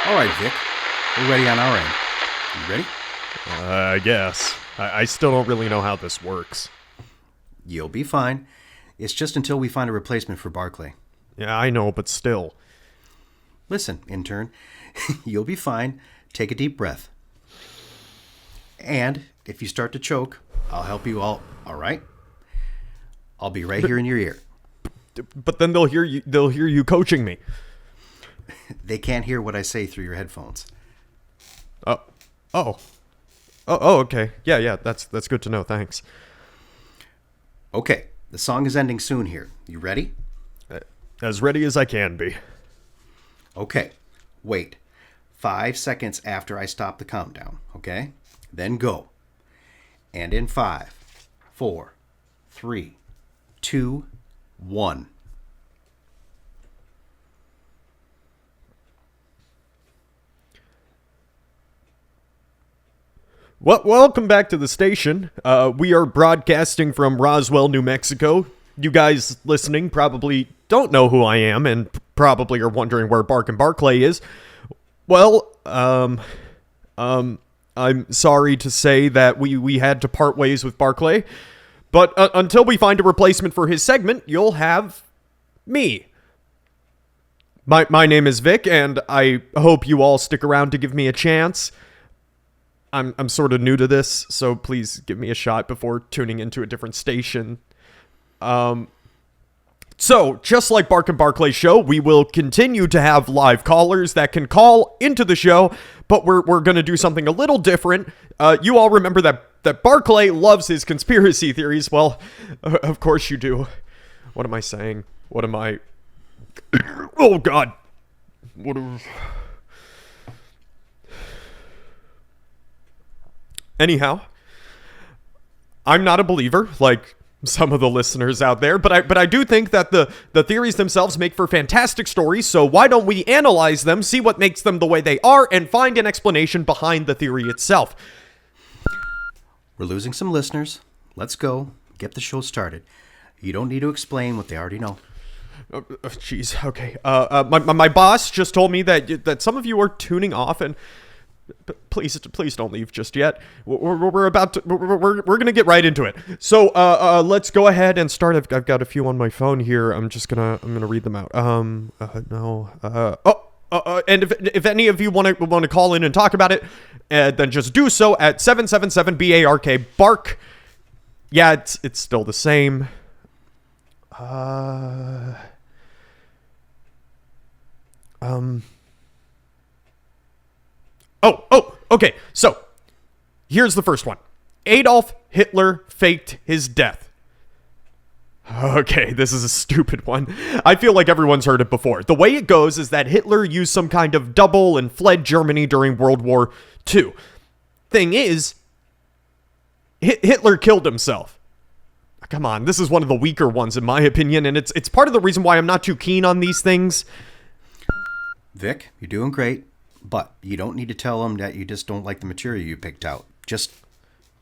All right, Vic. We're ready on our end. You ready? I guess. I still don't really know how this works. You'll be fine. It's just until we find a replacement for Barclay. Yeah, I know, but still. Listen, intern, you'll be fine. Take a deep breath. And if you start to choke, I'll help you all right? I'll be right here in your ear. But then they'll hear you coaching me. They can't hear what I say through your headphones. Oh, okay. Yeah, that's good to know. Thanks. Okay, the song is ending soon here. You ready? As ready as I can be. Okay, wait. 5 seconds after I stop the countdown, okay? Then go. And in 5, 4, 3, 2, 1. Well, welcome back to the station. We are broadcasting from Roswell, New Mexico. You guys listening probably don't know who I am and probably are wondering where Bark and Barclay is. Well, I'm sorry to say that we had to part ways with Barclay, but until we find a replacement for his segment, you'll have me. My name is Vic, and I hope you all stick around to give me a chance. I'm sort of new to this, so please give me a shot before tuning into a different station. So, just like Bark and Barclay's show, we will continue to have live callers that can call into the show, but we're going to do something a little different. You all remember that Barclay loves his conspiracy theories. Well, of course you do. What am I saying? What am I... Oh, God. What are... Anyhow, I'm not a believer, like some of the listeners out there, but I do think that the theories themselves make for fantastic stories, so why don't we analyze them, see what makes them the way they are, and find an explanation behind the theory itself. We're losing some listeners. Let's go. Get the show started. You don't need to explain what they already know. Jeez, okay. My boss just told me that some of you are tuning off, and please don't leave just yet. We're gonna get right into it. So let's go ahead and start. I've got a few on my phone here. I'm gonna read them out. And if any of you want to call in and talk about it, then just do so at 777 BARK bark. Yeah, it's still the same. Okay, so here's the first one. Adolf Hitler faked his death. Okay, this is a stupid one. I feel like everyone's heard it before. The way it goes is that Hitler used some kind of double and fled Germany during World War II. Thing is, Hitler killed himself. Come on, this is one of the weaker ones in my opinion, and it's part of the reason why I'm not too keen on these things. Vic, you're doing great. But you don't need to tell them that you just don't like the material you picked out. Just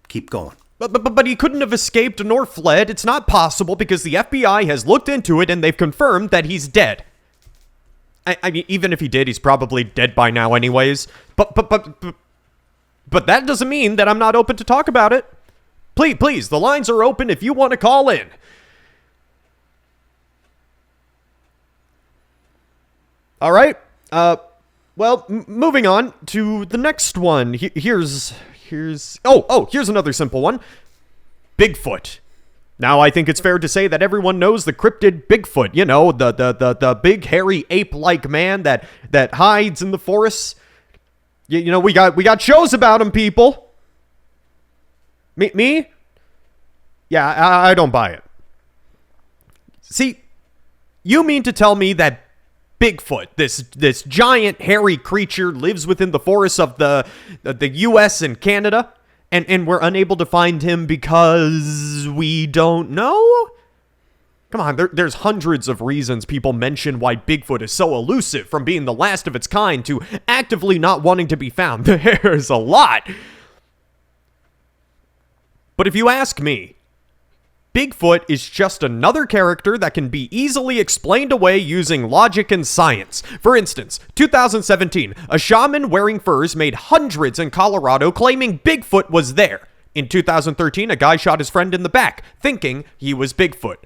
keep going. But he couldn't have escaped nor fled. It's not possible because the FBI has looked into it and they've confirmed that he's dead. I mean, even if he did, he's probably dead by now anyways. But that doesn't mean that I'm not open to talk about it. Please, the lines are open if you want to call in. All right. Well, moving on to the next one. Here's another simple one. Bigfoot. Now, I think it's fair to say that everyone knows the cryptid Bigfoot. You know, the big hairy ape-like man that hides in the forests. You know, we got shows about him, people. Me? Yeah, I don't buy it. See, you mean to tell me that Bigfoot, this giant hairy creature, lives within the forests of the U.S. and Canada, and we're unable to find him because we don't know? Come on, there's hundreds of reasons people mention why Bigfoot is so elusive, from being the last of its kind to actively not wanting to be found. There's a lot. But if you ask me, Bigfoot is just another character that can be easily explained away using logic and science. For instance, 2017, a shaman wearing furs made hundreds in Colorado claiming Bigfoot was there. In 2013, a guy shot his friend in the back, thinking he was Bigfoot.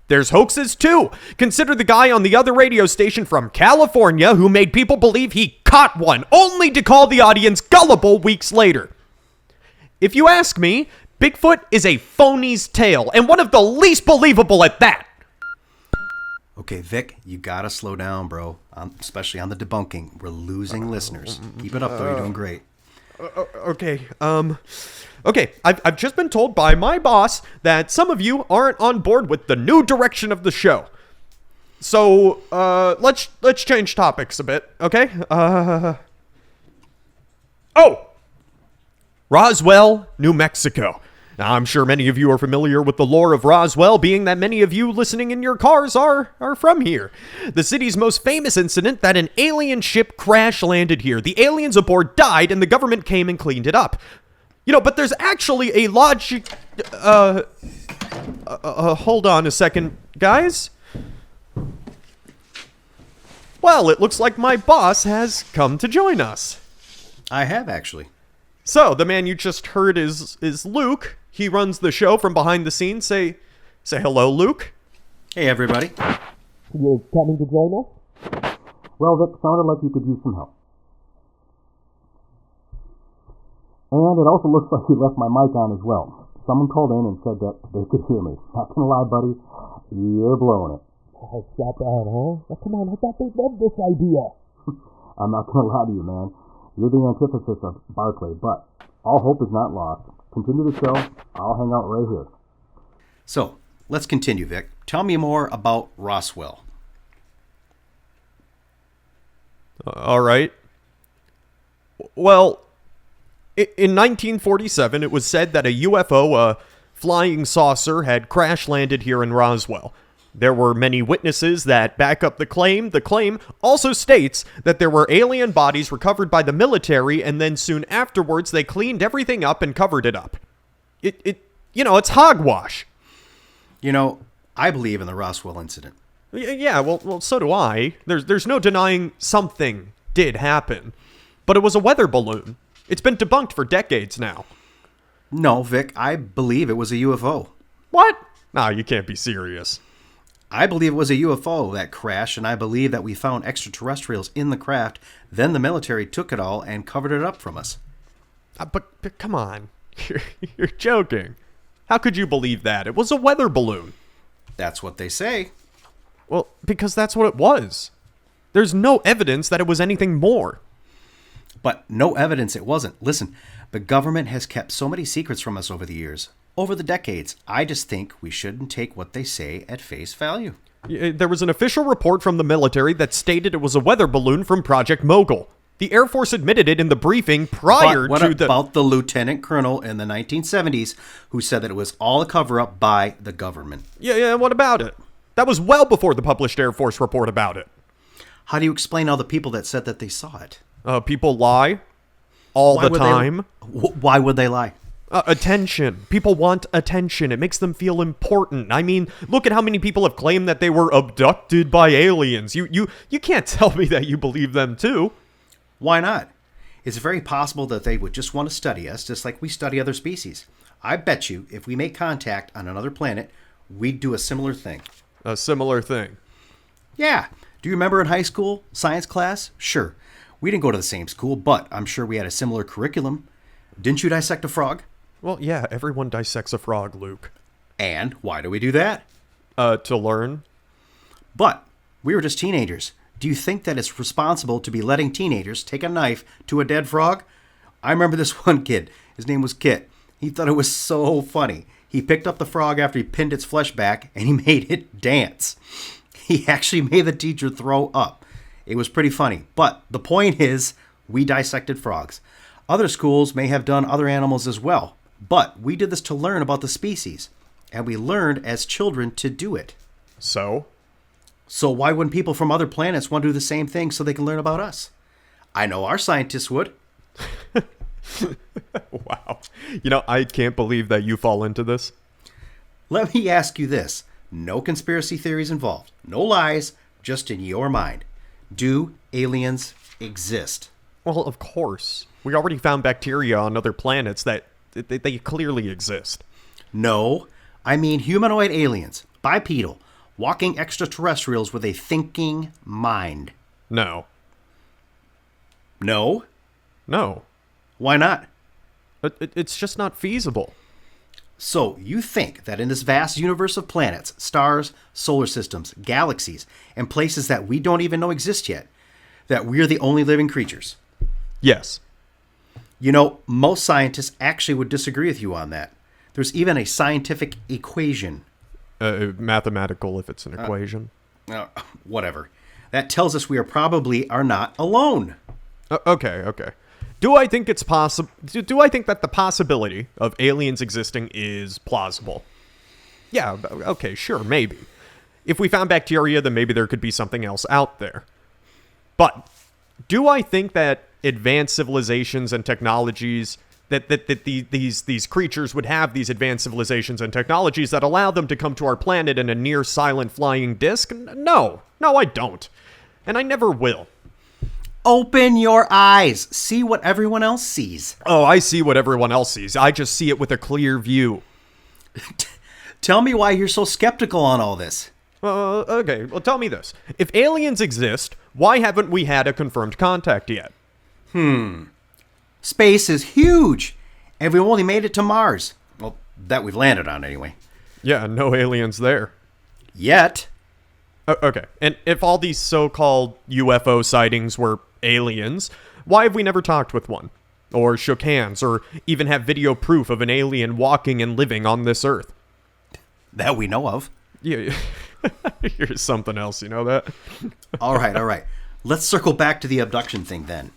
There's hoaxes too. Consider the guy on the other radio station from California who made people believe he caught one, only to call the audience gullible weeks later. If you ask me, Bigfoot is a phony's tale, and one of the least believable at that. Okay, Vic, you gotta slow down, bro. Especially on the debunking. We're losing listeners. Keep it up, though. You're doing great. Okay, I've just been told by my boss that some of you aren't on board with the new direction of the show. So, let's change topics a bit, okay? Roswell, New Mexico. Now, I'm sure many of you are familiar with the lore of Roswell, being that many of you listening in your cars are from here. The city's most famous incident that an alien ship crash landed here. The aliens aboard died, and the government came and cleaned it up. But there's actually a logic... hold on a second, guys. Well, it looks like my boss has come to join us. I have, actually. So, the man you just heard is Luke. He runs the show from behind the scenes. Say hello, Luke. Hey, everybody. You're coming to join us? Well, Vic, sounded like you could use some help. And it also looks like you left my mic on as well. Someone called in and said that they could hear me. Not gonna lie, buddy, you're blowing it. Oh, shut down, huh? Well, come on, I thought they loved this idea. I'm not gonna lie to you, man. You're the antithesis of Barclay, but all hope is not lost. Continue the show. I'll hang out right here. So, let's continue, Vic. Tell me more about Roswell. All right. Well, in 1947, it was said that a UFO, a flying saucer, had crash landed here in Roswell. There were many witnesses that back up the claim. The claim also states that there were alien bodies recovered by the military, and then soon afterwards they cleaned everything up and covered it up. It's hogwash. I believe in the Roswell incident. Yeah, well, so do I. There's no denying something did happen. But it was a weather balloon. It's been debunked for decades now. No, Vic, I believe it was a UFO. What? No, you can't be serious. I believe it was a UFO that crashed, and I believe that we found extraterrestrials in the craft. Then the military took it all and covered it up from us. But come on. You're joking. How could you believe that? It was a weather balloon. That's what they say. Well, because that's what it was. There's no evidence that it was anything more. But no evidence it wasn't. Listen, the government has kept so many secrets from us over the years. Over the decades, I just think we shouldn't take what they say at face value. There was an official report from the military that stated it was a weather balloon from Project Mogul. The Air Force admitted it in the briefing prior but to what about the lieutenant colonel in the 1970s who said that it was all a cover-up by the government? Yeah, what about it? That was well before the published Air Force report about it. How do you explain all the people that said that they saw it? People lie all the time. Why would they lie? Attention. People want attention. It makes them feel important. I mean, look at how many people have claimed that they were abducted by aliens. You can't tell me that you believe them too. Why not? It's very possible that they would just want to study us, just like we study other species. I bet you, if we make contact on another planet, we'd do a similar thing. A similar thing? Yeah. Do you remember in high school, science class? Sure. We didn't go to the same school, but I'm sure we had a similar curriculum. Didn't you dissect a frog? Well, yeah, everyone dissects a frog, Luke. And why do we do that? To learn. But we were just teenagers. Do you think that it's responsible to be letting teenagers take a knife to a dead frog? I remember this one kid. His name was Kit. He thought it was so funny. He picked up the frog after he pinned its flesh back, and he made it dance. He actually made the teacher throw up. It was pretty funny. But the point is, we dissected frogs. Other schools may have done other animals as well. But we did this to learn about the species. And we learned as children to do it. So why wouldn't people from other planets want to do the same thing so they can learn about us? I know our scientists would. Wow. I can't believe that you fall into this. Let me ask you this. No conspiracy theories involved. No lies, just in your mind. Do aliens exist? Well, of course. We already found bacteria on other planets that they clearly exist. No, I mean humanoid aliens, bipedal, walking extraterrestrials with a thinking mind. No. No? No. Why not? It's just not feasible. So, you think that in this vast universe of planets, stars, solar systems, galaxies, and places that we don't even know exist yet, that we're the only living creatures? Yes. You know, most scientists actually would disagree with you on that. There's even a scientific equation. Mathematical, if it's an equation. Whatever. That tells us we are not alone. Okay. Do I think it's possible? Do I think that the possibility of aliens existing is plausible? Yeah, okay, sure, maybe. If we found bacteria, then maybe there could be something else out there. But do I think that advanced civilizations and technologies, that these creatures would have these advanced civilizations and technologies that allow them to come to our planet in a near silent flying disc? No, I don't. And I never will. Open your eyes. See what everyone else sees. Oh, I see what everyone else sees. I just see it with a clear view. Tell me why you're so skeptical on all this. Okay, well, tell me this. If aliens exist, why haven't we had a confirmed contact yet? Space is huge, and we've only made it to Mars. Well, that we've landed on anyway. Yeah, no aliens there. Yet. Okay, and if all these so-called UFO sightings were aliens, why have we never talked with one? Or shook hands, or even have video proof of an alien walking and living on this Earth? That we know of. Yeah, here's something else, you know that? All right. Let's circle back to the abduction thing then.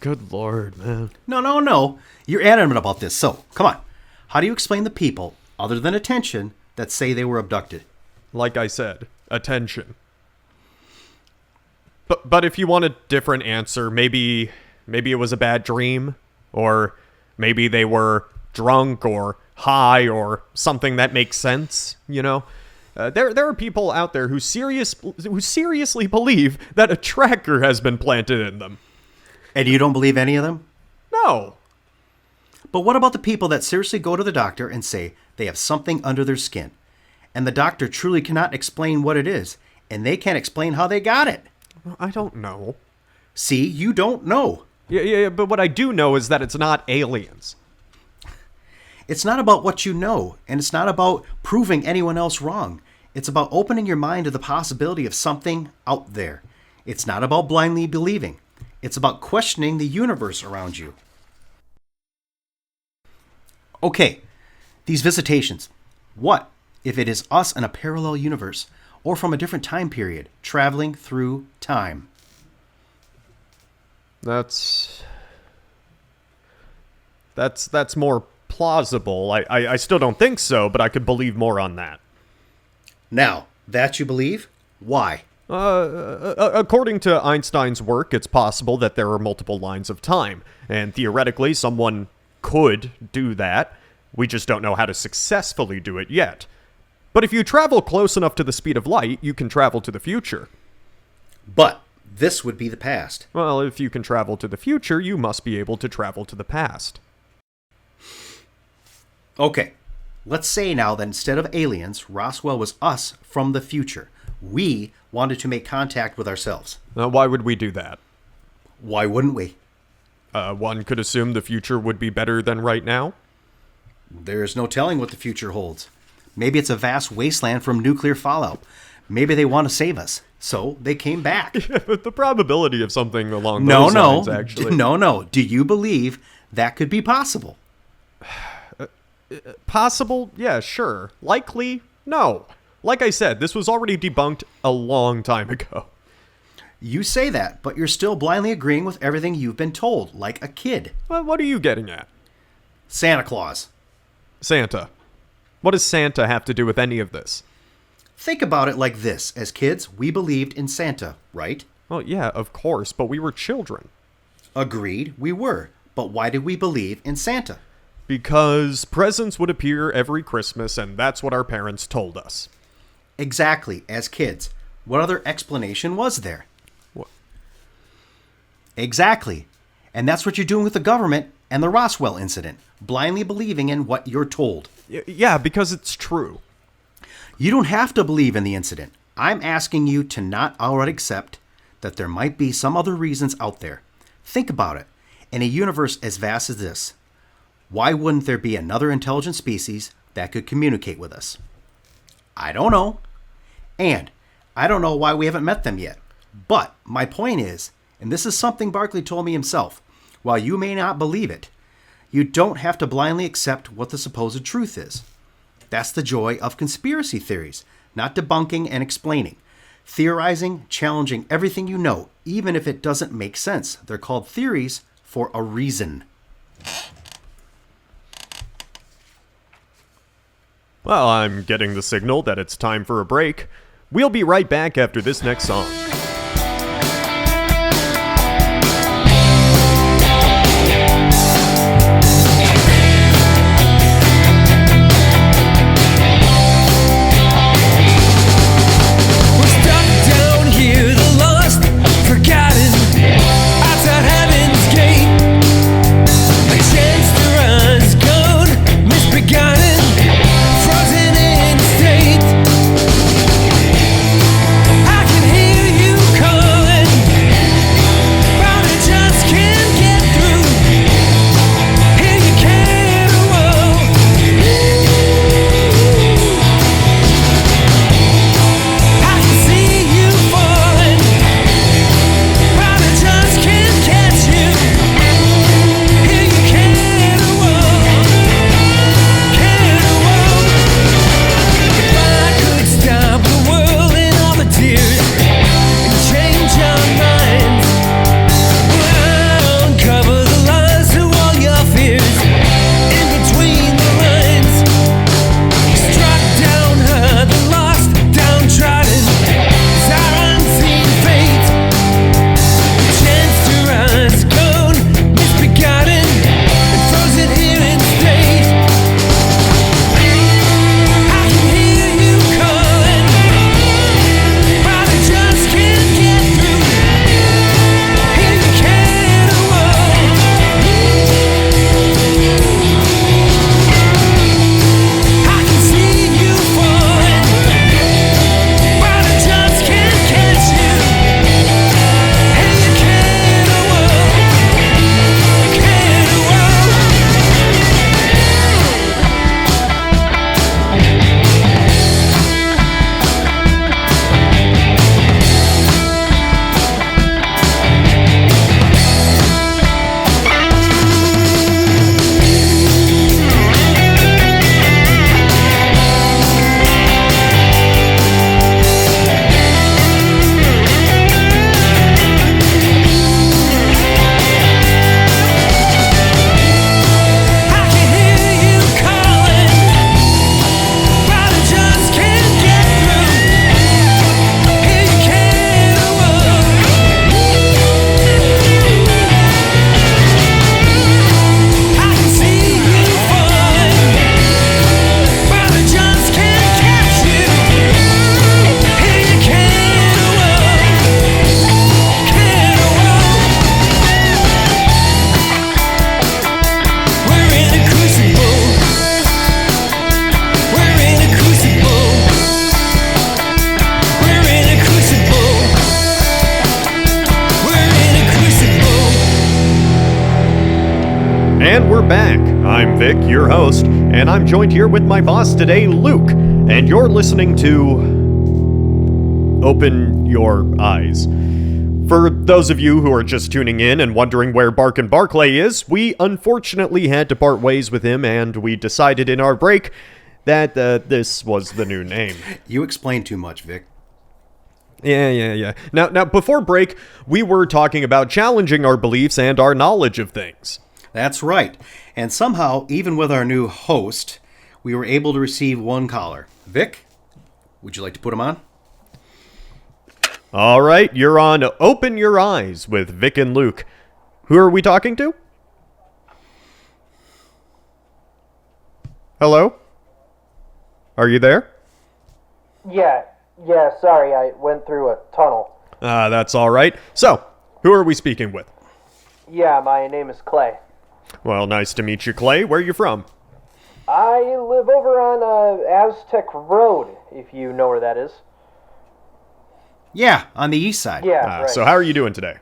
Good Lord, man. No. You're adamant about this, so come on. How do you explain the people, other than attention, that say they were abducted? Like I said, attention. But if you want a different answer, maybe it was a bad dream, or maybe they were drunk or high or something that makes sense, you know? There are people out there who seriously believe that a tracker has been planted in them. And you don't believe any of them? No. But what about the people that seriously go to the doctor and say they have something under their skin, and the doctor truly cannot explain what it is, and they can't explain how they got it? I don't know. See, you don't know. Yeah, but what I do know is that it's not aliens. It's not about what you know, and it's not about proving anyone else wrong. It's about opening your mind to the possibility of something out there. It's not about blindly believing. It's about questioning the universe around you. Okay, these visitations. What if it is us in a parallel universe, or from a different time period, traveling through time? That's more plausible. I still don't think so, but I could believe more on that. Now, that you believe? Why? According to Einstein's work, it's possible that there are multiple lines of time, and theoretically, someone could do that. We just don't know how to successfully do it yet. But if you travel close enough to the speed of light, you can travel to the future. But this would be the past. Well, if you can travel to the future, you must be able to travel to the past. Okay, let's say now that instead of aliens, Roswell was us from the future. We wanted to make contact with ourselves. Why would we do that? Why wouldn't we? One could assume the future would be better than right now. There's no telling what the future holds. Maybe it's a vast wasteland from nuclear fallout. Maybe they want to save us, so they came back. But the probability of something along those lines, actually... No. Do you believe that could be possible? Possible? Yeah, sure. Likely? No. Like I said, this was already debunked a long time ago. You say that, but you're still blindly agreeing with everything you've been told, like a kid. Well, what are you getting at? Santa Claus. Santa. What does Santa have to do with any of this? Think about it like this. As kids, we believed in Santa, right? Well, yeah, of course, but we were children. Agreed, we were. But why did we believe in Santa? Because presents would appear every Christmas, and that's what our parents told us. Exactly, as kids. What other explanation was there? What? Exactly. And that's what you're doing with the government and the Roswell incident, blindly believing in what you're told. Yeah, because it's true. You don't have to believe in the incident. I'm asking you to not outright accept that there might be some other reasons out there. Think about it. In a universe as vast as this, why wouldn't there be another intelligent species that could communicate with us? I don't know. And I don't know why we haven't met them yet. But my point is, and this is something Barclay told me himself, while you may not believe it, you don't have to blindly accept what the supposed truth is. That's the joy of conspiracy theories, not debunking and explaining. Theorizing, challenging everything you know, even if it doesn't make sense. They're called theories for a reason. Well, I'm getting the signal that it's time for a break. We'll be right back after this next song. And we're back. I'm Vic, your host, and I'm joined here with my boss today, Luke, and you're listening to Open Your Eyes. For those of you who are just tuning in and wondering where Barkin' Barclay is, we unfortunately had to part ways with him, and we decided in our break that this was the new name. You explained too much, Vic. Yeah. Now, before break, we were talking about challenging our beliefs and our knowledge of things. That's right. And somehow, even with our new host, we were able to receive one caller. Vic, would you like to put him on? All right, you're on Open Your Eyes with Vic and Luke. Who are we talking to? Hello? Are you there? Yeah, sorry, I went through a tunnel. That's all right. So, who are we speaking with? Yeah, my name is Clay. Well, nice to meet you, Clay. Where are you from? I live over on Aztec Road, if you know where that is. Yeah, on the east side. Yeah, right. So how are you doing today?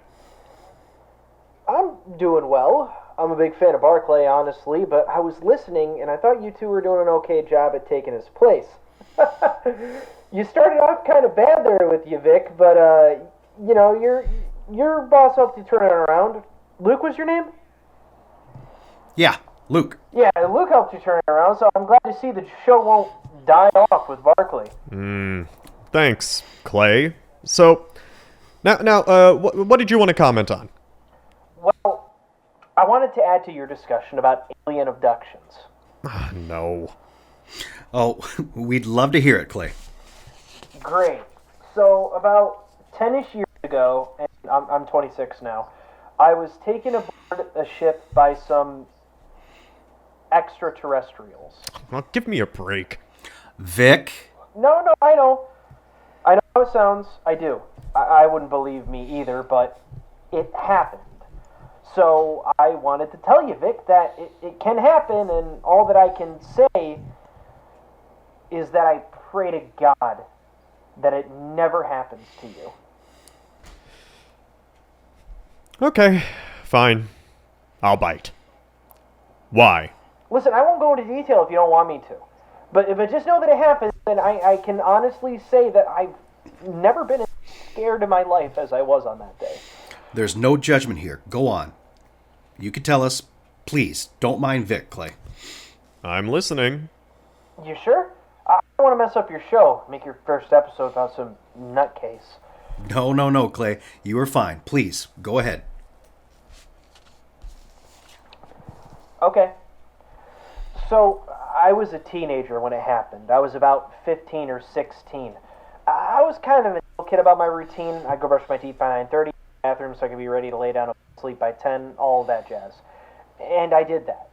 I'm doing well. I'm a big fan of Barclay, honestly, but I was listening, and I thought you two were doing an okay job at taking his place. You started off kind of bad there with you, Vic, but, you know, your boss helped you turn it around. Luke was your name? Yeah, Luke. Yeah, Luke helped you turn it around, so I'm glad to see the show won't die off with Barclay. Thanks, Clay. So, now, what did you want to comment on? Well, I wanted to add to your discussion about alien abductions. No. Oh, we'd love to hear it, Clay. Great. So, about 10-ish years ago, and I'm 26 now, I was taken aboard a ship by some extraterrestrials. Well, give me a break. Vic? No, I know. I know how it sounds. I do. I wouldn't believe me either, but it happened. So I wanted to tell you, Vic, that it can happen, and all that I can say is that I pray to God that it never happens to you. Okay, fine. I'll bite. Why? Listen, I won't go into detail if you don't want me to. But if I just know that it happens, then I can honestly say that I've never been as scared in my life as I was on that day. There's no judgment here. Go on. You can tell us. Please, don't mind Vic, Clay. I'm listening. You sure? I don't want to mess up your show. Make your first episode about some nutcase. No, Clay. You are fine. Please, go ahead. Okay. So, I was a teenager when it happened. I was about 15 or 16. I was kind of a little kid about my routine. I'd go brush my teeth by 9:30, bathroom so I could be ready to lay down and sleep by 10, all of that jazz. And I did that.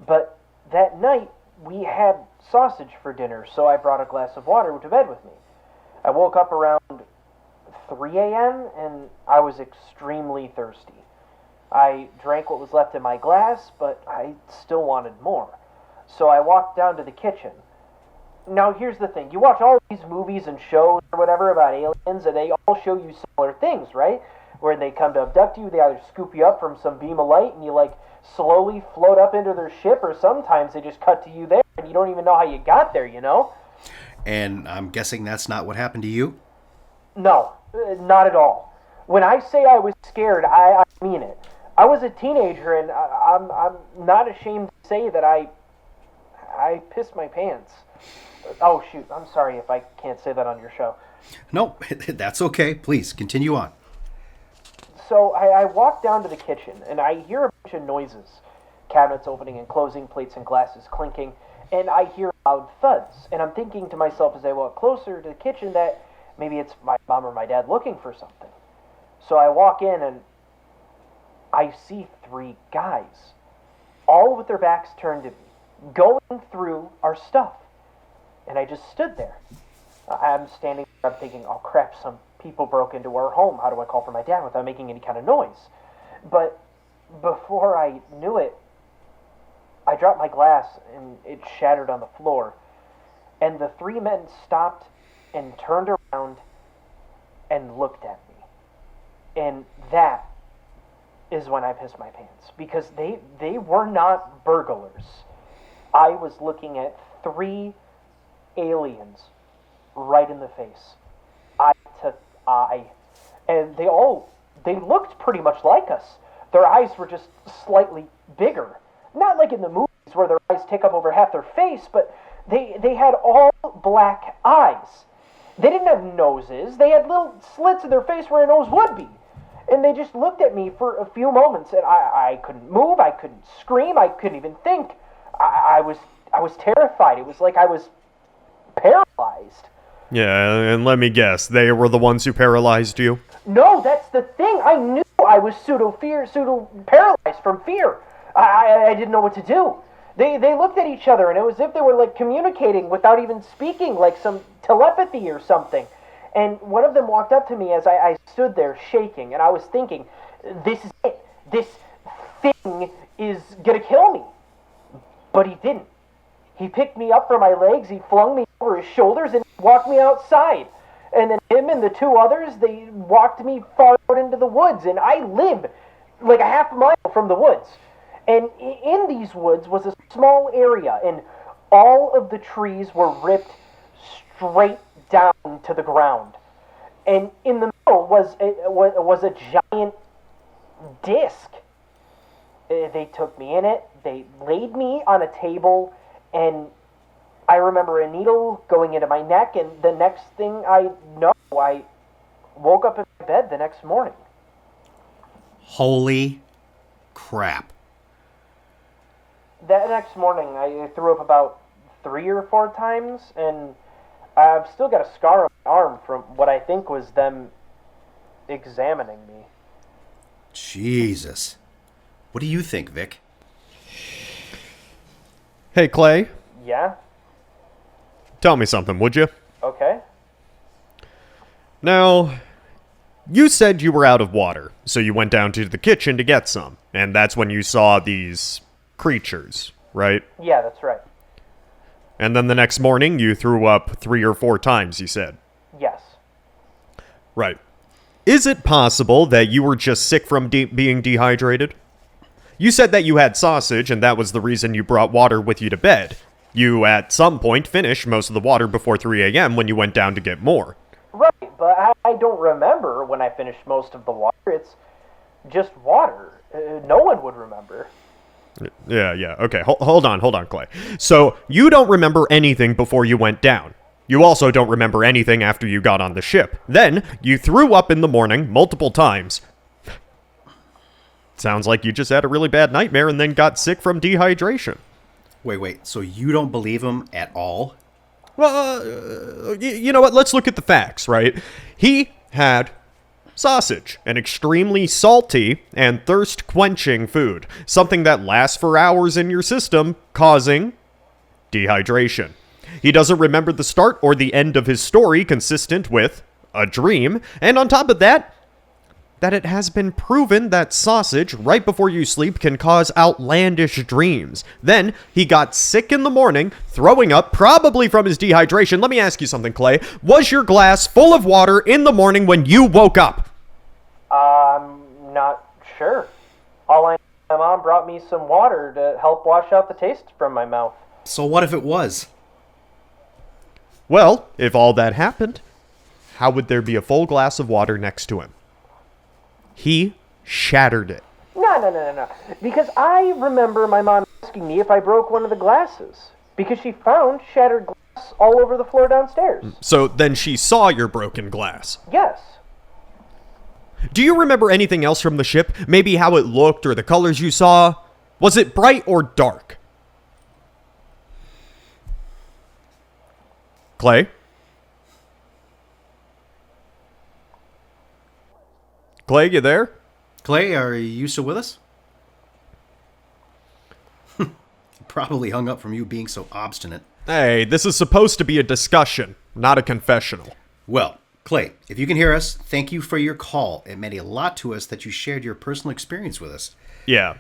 But that night, we had sausage for dinner, so I brought a glass of water to bed with me. I woke up around 3 a.m., and I was extremely thirsty. I drank what was left in my glass, but I still wanted more. So I walked down to the kitchen. Now, here's the thing. You watch all these movies and shows or whatever about aliens, and they all show you similar things, right? Where they come to abduct you, they either scoop you up from some beam of light, and you, like, slowly float up into their ship, or sometimes they just cut to you there, and you don't even know how you got there, you know? And I'm guessing that's not what happened to you? No, not at all. When I say I was scared, I mean it. I was a teenager, and I'm not ashamed to say that I pissed my pants. Oh, shoot, I'm sorry if I can't say that on your show. No, that's okay. Please, continue on. So I walk down to the kitchen, and I hear a bunch of noises. Cabinets opening and closing, plates and glasses clinking, and I hear loud thuds. And I'm thinking to myself as I walk closer to the kitchen that maybe it's my mom or my dad looking for something. So I walk in, and I see 3 guys, all with their backs turned to me, going through our stuff. And I just stood there. I'm standing there, I'm thinking, oh crap, some people broke into our home. How do I call for my dad without making any kind of noise? But before I knew it, I dropped my glass and it shattered on the floor. And the 3 men stopped and turned around and looked at me. And that is when I pissed my pants. Because they were not burglars. I was looking at 3 aliens right in the face. Eye to eye. And they looked pretty much like us. Their eyes were just slightly bigger. Not like in the movies where their eyes take up over half their face, but they had all black eyes. They didn't have noses. They had little slits in their face where a nose would be. And they just looked at me for a few moments, and I couldn't move, I couldn't scream, I couldn't even think. I was terrified. It was like I was paralyzed. Yeah, and let me guess, they were the ones who paralyzed you? No, that's the thing. I knew I was pseudo paralyzed from fear. I didn't know what to do. They looked at each other, and it was as if they were like communicating without even speaking, like some telepathy or something. And one of them walked up to me as I stood there shaking, and I was thinking, this is it. This thing is gonna kill me. But he didn't. He picked me up from my legs, he flung me over his shoulders, and walked me outside. And then him and the two others, they walked me far out into the woods, and I live like a half mile from the woods. And in these woods was a small area, and all of the trees were ripped straight down to the ground. And in the middle was a giant disc. They took me in it, they laid me on a table, and I remember a needle going into my neck, and the next thing I know, I woke up in my bed the next morning. Holy crap. That next morning, I threw up about 3 or 4 times, and I've still got a scar on my arm from what I think was them examining me. Jesus. What do you think, Vic? Hey, Clay, Yeah? tell me something, would you? Okay. Now, you said you were out of water, so you went down to the kitchen to get some, and that's when you saw these creatures, right? Yeah, that's right. And then the next morning, you threw up 3 or 4 times, you said. Yes. Right. Is it possible that you were just sick from being dehydrated? You said that you had sausage, and that was the reason you brought water with you to bed. You, at some point, finished most of the water before 3 a.m. when you went down to get more. Right, but I don't remember when I finished most of the water. It's just water. No one would remember. Yeah, okay. Hold on, Clay. So, you don't remember anything before you went down. You also don't remember anything after you got on the ship. Then, you threw up in the morning multiple times. Sounds like you just had a really bad nightmare and then got sick from dehydration. Wait. So you don't believe him at all? Well, you know what? Let's look at the facts, right? He had sausage, an extremely salty and thirst-quenching food, something that lasts for hours in your system, causing dehydration. He doesn't remember the start or the end of his story, consistent with a dream, and on top of that it has been proven that sausage right before you sleep can cause outlandish dreams. Then, he got sick in the morning, throwing up, probably from his dehydration. Let me ask you something, Clay. Was your glass full of water in the morning when you woke up? I'm not sure. All I know, my mom brought me some water to help wash out the taste from my mouth. So what if it was? Well, if all that happened, how would there be a full glass of water next to him? He shattered it. No. Because I remember my mom asking me if I broke one of the glasses. Because she found shattered glass all over the floor downstairs. So then she saw your broken glass. Yes. Do you remember anything else from the ship? Maybe how it looked or the colors you saw? Was it bright or dark? Clay? Clay, you there? Clay, are you still with us? Probably hung up from you being so obstinate. Hey, this is supposed to be a discussion, not a confessional. Well, Clay, if you can hear us, thank you for your call. It meant a lot to us that you shared your personal experience with us. Yeah.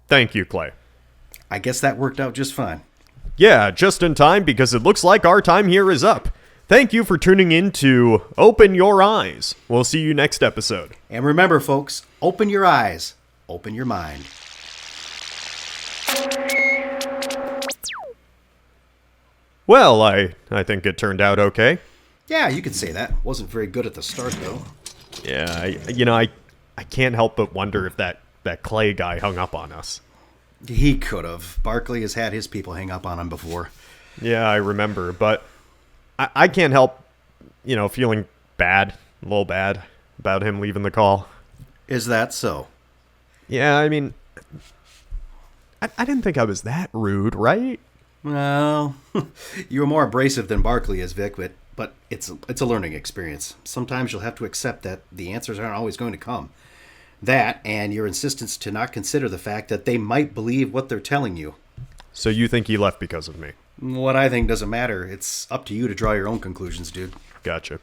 Thank you, Clay. I guess that worked out just fine. Yeah, just in time because it looks like our time here is up. Thank you for tuning in to Open Your Eyes. We'll see you next episode. And remember, folks, open your eyes, open your mind. Well, I think it turned out okay. Yeah, you could say that. Wasn't very good at the start, though. Yeah, I can't help but wonder if that Clay guy hung up on us. He could have. Barkley has had his people hang up on him before. Yeah, I remember, but I can't help, feeling bad, a little bad, about him leaving the call. Is that so? Yeah, I mean, I didn't think I was that rude, right? Well, you were more abrasive than Barkley is, Vic, but it's a learning experience. Sometimes you'll have to accept that the answers aren't always going to come. That, and your insistence to not consider the fact that they might believe what they're telling you. So you think he left because of me? What I think doesn't matter. It's up to you to draw your own conclusions, dude. Gotcha.